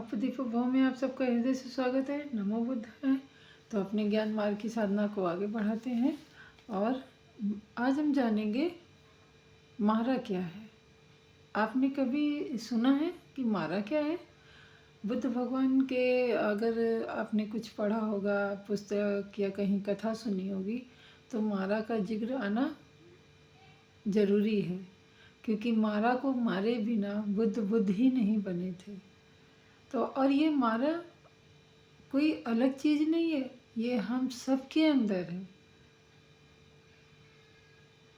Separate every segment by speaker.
Speaker 1: आप दीपक भाव में आप सबका हृदय से स्वागत है। नमो बुद्धाय। तो अपने ज्ञान मार्ग की साधना को आगे बढ़ाते हैं और आज हम जानेंगे मारा क्या है। आपने कभी सुना है कि मारा क्या है? बुद्ध भगवान के अगर आपने कुछ पढ़ा होगा, पुस्तक या कहीं कथा सुनी होगी, तो मारा का जिक्र आना जरूरी है, क्योंकि मारा को मारे बिना बुद्ध बुद्ध ही नहीं बने थे। तो और ये मारा कोई अलग चीज़ नहीं है, ये हम सब के अंदर है।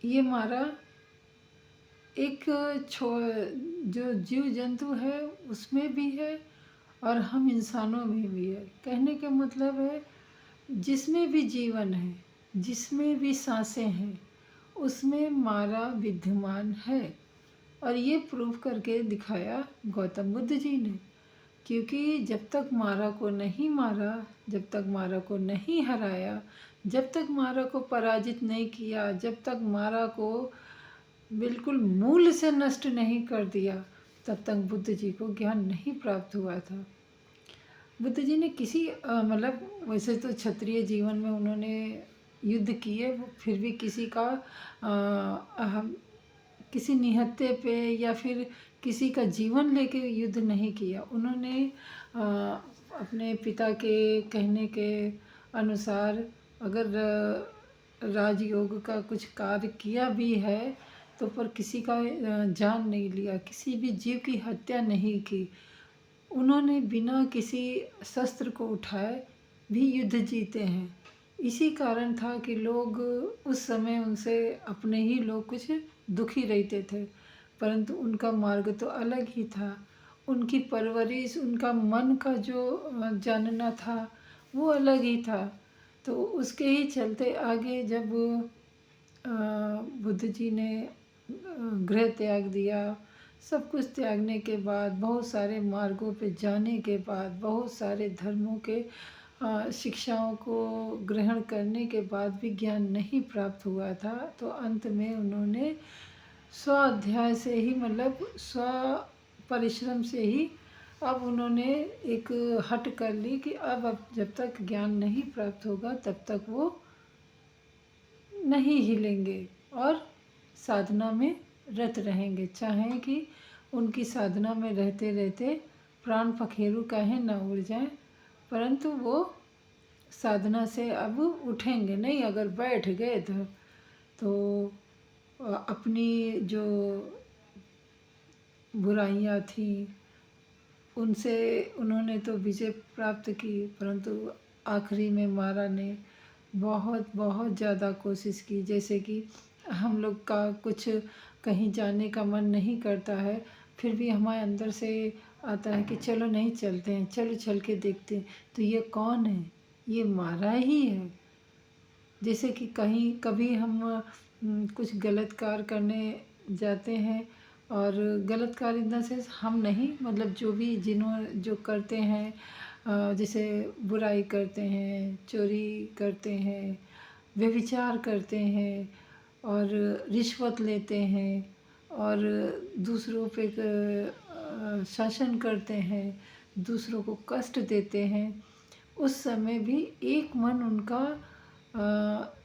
Speaker 1: ये मारा एक जो जीव जंतु है उसमें भी है और हम इंसानों में भी है। कहने का मतलब है जिसमें भी जीवन है, जिसमें भी सांसें हैं, उसमें मारा विद्यमान है। और ये प्रूव करके दिखाया गौतम बुद्ध जी ने, क्योंकि जब तक मारा को नहीं मारा, जब तक मारा को नहीं हराया, जब तक मारा को पराजित नहीं किया, जब तक मारा को बिल्कुल मूल से नष्ट नहीं कर दिया, तब तक बुद्ध जी को ज्ञान नहीं प्राप्त हुआ था। बुद्ध जी ने किसी मतलब वैसे तो क्षत्रिय जीवन में उन्होंने युद्ध किए, फिर भी किसी का किसी निहत्थे पे या फिर किसी का जीवन लेके युद्ध नहीं किया। उन्होंने अपने पिता के कहने के अनुसार अगर राजयोग का कुछ कार्य किया भी है तो पर किसी का जान नहीं लिया, किसी भी जीव की हत्या नहीं की। उन्होंने बिना किसी शस्त्र को उठाए भी युद्ध जीते हैं। इसी कारण था कि लोग उस समय उनसे, अपने ही लोग कुछ दुखी रहते थे, परंतु उनका मार्ग तो अलग ही था। उनकी परवरिश, उनका मन का जो जानना था वो अलग ही था। तो उसके ही चलते आगे जब बुद्ध जी ने गृह त्याग दिया, सब कुछ त्यागने के बाद, बहुत सारे मार्गों पे जाने के बाद, बहुत सारे धर्मों के शिक्षाओं को ग्रहण करने के बाद भी ज्ञान नहीं प्राप्त हुआ था, तो अंत में उन्होंने स्वाध्याय से ही, मतलब स्व परिश्रम से ही अब उन्होंने एक हट कर ली कि अब जब तक ज्ञान नहीं प्राप्त होगा तब तक वो नहीं हिलेंगे और साधना में रत रहेंगे, चाहे कि उनकी साधना में रहते रहते प्राण पखेरु काहे न उड़ जाए, परंतु वो साधना से अब उठेंगे नहीं। अगर बैठ गए तो अपनी जो बुराइयां थी उनसे उन्होंने तो विजय प्राप्त की, परंतु आखिरी में मारा ने बहुत बहुत ज़्यादा कोशिश की। जैसे कि हम लोग का कुछ कहीं जाने का मन नहीं करता है, फिर भी हमारे अंदर से आता है कि चलो नहीं चलते हैं, चलो चल के देखते हैं। तो ये कौन है? ये मारा ही है। जैसे कि कहीं कभी हम कुछ गलत कार्य करने जाते हैं, और गलत कार्य इन द सेंस हम नहीं, मतलब जो भी जो करते हैं, जैसे बुराई करते हैं, चोरी करते हैं, व्यभिचार करते हैं और रिश्वत लेते हैं और दूसरों पे शासन करते हैं, दूसरों को कष्ट देते हैं, उस समय भी एक मन उनका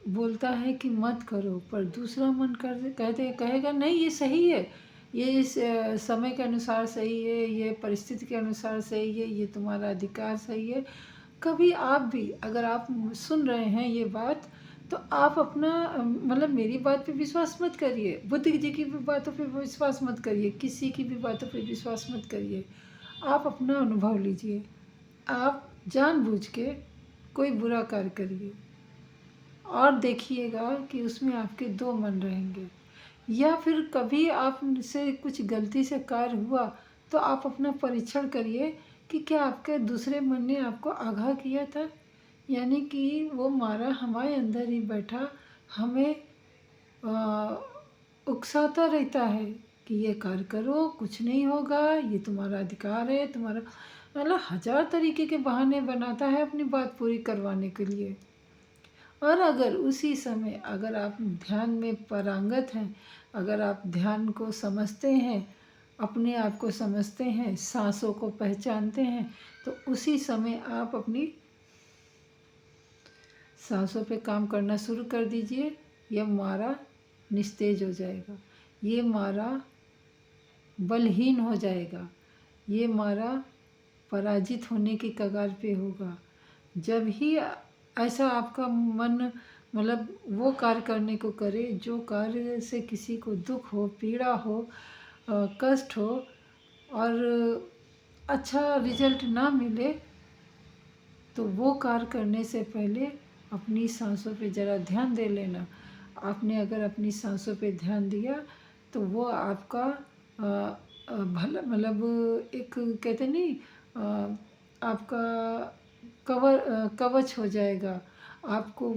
Speaker 1: बोलता है कि मत करो, पर दूसरा मन कहेगा नहीं ये सही है, ये इस समय के अनुसार सही है, ये परिस्थिति के अनुसार सही है, ये तुम्हारा अधिकार सही है। कभी आप भी अगर आप सुन रहे हैं ये बात, तो आप अपना मतलब मेरी बात पे विश्वास मत करिए, बुद्ध जी की भी बातों पे विश्वास मत करिए, किसी की भी बातों पे विश्वास मत करिए। आप अपना अनुभव लीजिए। आप जानबूझ के कोई बुरा कार्य करिए और देखिएगा कि उसमें आपके दो मन रहेंगे। या फिर कभी आपसे कुछ गलती से कार्य हुआ तो आप अपना परीक्षण करिए कि क्या आपके दूसरे मन ने आपको आगाह किया था, यानी कि वो मारा हमारे अंदर ही बैठा हमें उकसाता रहता है कि ये कार्य करो, कुछ नहीं होगा, ये तुम्हारा अधिकार है, तुम्हारा, मतलब 1000 तरीके के बहाने बनाता है अपनी बात पूरी करवाने के लिए। और अगर उसी समय अगर आप ध्यान में पारंगत हैं, अगर आप ध्यान को समझते हैं अपने आप को समझते हैं, सांसों को पहचानते हैं, तो उसी समय आप अपनी सांसों पे काम करना शुरू कर दीजिए। यह मारा निस्तेज हो जाएगा, ये मारा बलहीन हो जाएगा, ये मारा पराजित होने की कगार पे होगा। जब ही ऐसा आपका मन मतलब वो कार्य करने को करे जो कार्य से किसी को दुख हो, पीड़ा हो, कष्ट हो और अच्छा रिजल्ट ना मिले, तो वो कार्य करने से पहले अपनी सांसों पे ज़रा ध्यान दे लेना। आपने अगर अपनी सांसों पे ध्यान दिया तो वो आपका भला मतलब एक कहते नहीं आपका कवच हो जाएगा। आपको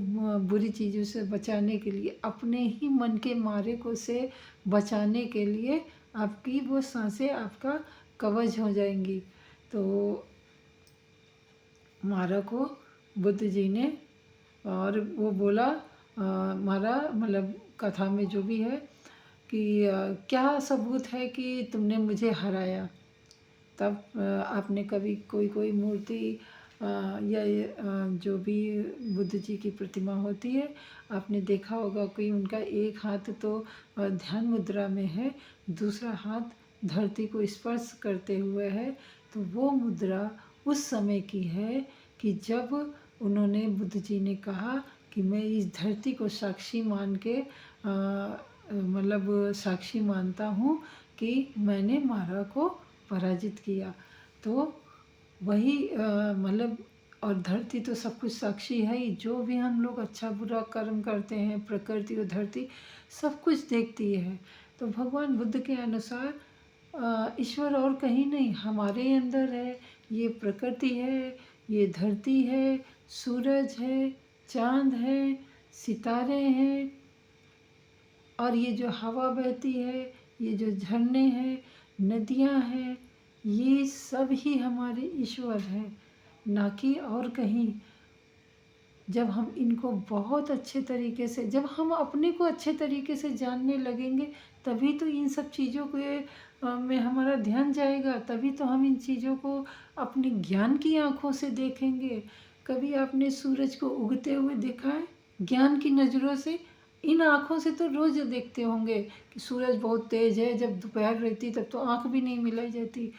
Speaker 1: बुरी चीज़ों से बचाने के लिए, अपने ही मन के मारे को से बचाने के लिए आपकी वो सांसें आपका कवच हो जाएंगी। तो मारा को बुद्ध जी ने और वो बोला मारा मतलब कथा में जो भी है कि क्या सबूत है कि तुमने मुझे हराया। तब आपने कभी कोई कोई मूर्ति या जो भी बुद्ध जी की प्रतिमा होती है, आपने देखा होगा कि उनका एक हाथ तो ध्यान मुद्रा में है, दूसरा हाथ धरती को स्पर्श करते हुए है। तो वो मुद्रा उस समय की है कि जब उन्होंने बुद्ध जी ने कहा कि मैं इस धरती को साक्षी मान के मतलब साक्षी मानता हूँ कि मैंने मारा को पराजित किया। तो वही मतलब और धरती तो सब कुछ साक्षी है ही। जो भी हम लोग अच्छा बुरा कर्म करते हैं, प्रकृति और धरती सब कुछ देखती है। तो भगवान बुद्ध के अनुसार ईश्वर और कहीं नहीं, हमारे अंदर है। ये प्रकृति है, ये धरती है, सूरज है, चाँद है, सितारे हैं और ये जो हवा बहती है, ये जो झरने हैं, नदियाँ हैं, ये सब ही हमारे ईश्वर हैं, ना कि और कहीं। जब हम इनको बहुत अच्छे तरीके से, जब हम अपने को अच्छे तरीके से जानने लगेंगे, तभी तो इन सब चीज़ों के में हमारा ध्यान जाएगा। तभी तो हम इन चीज़ों को अपने ज्ञान की आँखों से देखेंगे। कभी आपने सूरज को उगते हुए देखा है ज्ञान की नज़रों से? इन आँखों से तो रोज़ देखते होंगे कि सूरज बहुत तेज़ है, जब दोपहर रहती तब तो आँख भी नहीं मिलाई जाती।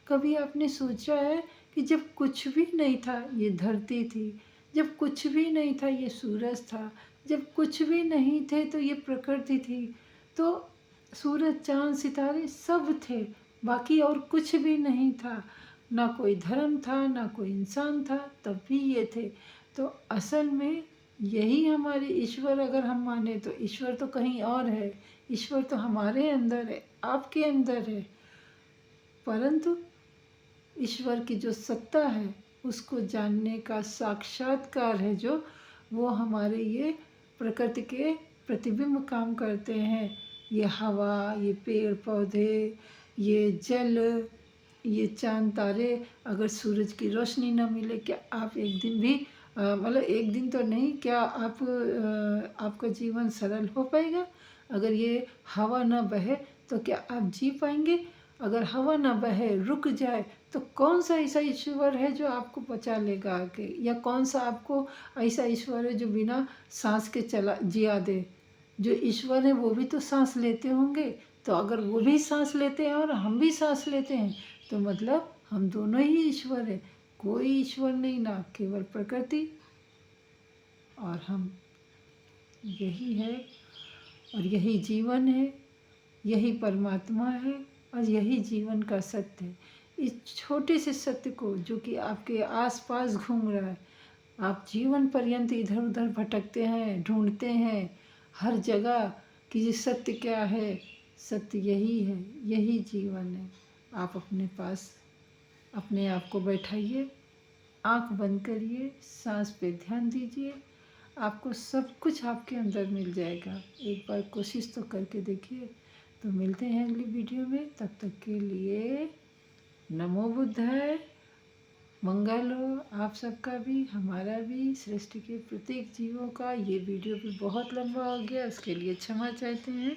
Speaker 1: कभी आपने सोचा है कि जब कुछ भी नहीं था ये धरती थी, जब कुछ भी नहीं था ये सूरज था, जब कुछ भी नहीं थे तो ये प्रकृति थी। तो सूरज, चाँद, सितारे सब थे, बाकी और कुछ भी नहीं था। ना कोई धर्म था, ना कोई इंसान था, तब भी ये थे। तो असल में यही हमारे ईश्वर अगर हम माने तो ईश्वर तो कहीं और है। ईश्वर तो हमारे अंदर है, आपके अंदर है। परंतु ईश्वर की जो सत्ता है उसको जानने का साक्षात्कार है जो, वो हमारे ये प्रकृति के प्रतिबिंब काम करते हैं। ये हवा, ये पेड़ पौधे, ये जल, ये चाँद तारे, अगर सूरज की रोशनी न मिले, क्या आप एक दिन भी मतलब एक दिन तो नहीं, क्या आपका जीवन सरल हो पाएगा? अगर ये हवा न बहे तो क्या आप जी पाएंगे? अगर हवा न बहे, रुक जाए, तो कौन सा ऐसा ईश्वर है जो आपको बचा लेगा आके? या कौन सा आपको ऐसा ईश्वर है जो बिना सांस के चला जिया दे? जो ईश्वर है वो भी तो सांस लेते होंगे। तो अगर वो भी सांस लेते हैं और हम भी सांस लेते हैं, तो मतलब हम दोनों ही ईश्वर हैं। कोई ईश्वर नहीं, ना केवल प्रकृति और हम। यही है और यही जीवन है, यही परमात्मा है और यही जीवन का सत्य है। इस छोटे से सत्य को जो कि आपके आसपास घूम रहा है, आप जीवन पर्यंत इधर उधर भटकते हैं, ढूंढते हैं हर जगह कि ये सत्य क्या है। सत्य यही है, यही जीवन है। आप अपने पास अपने आप को बैठाइए, आँख बंद करिए, सांस पे ध्यान दीजिए, आपको सब कुछ आपके अंदर मिल जाएगा। एक बार कोशिश तो करके देखिए। तो मिलते हैं अगली वीडियो में, तब तक के लिए नमो बुद्धाय। मंगल हो आप सबका भी, हमारा भी, सृष्टि के प्रत्येक जीवों का। ये वीडियो भी बहुत लंबा हो गया, उसके लिए क्षमा चाहते हैं।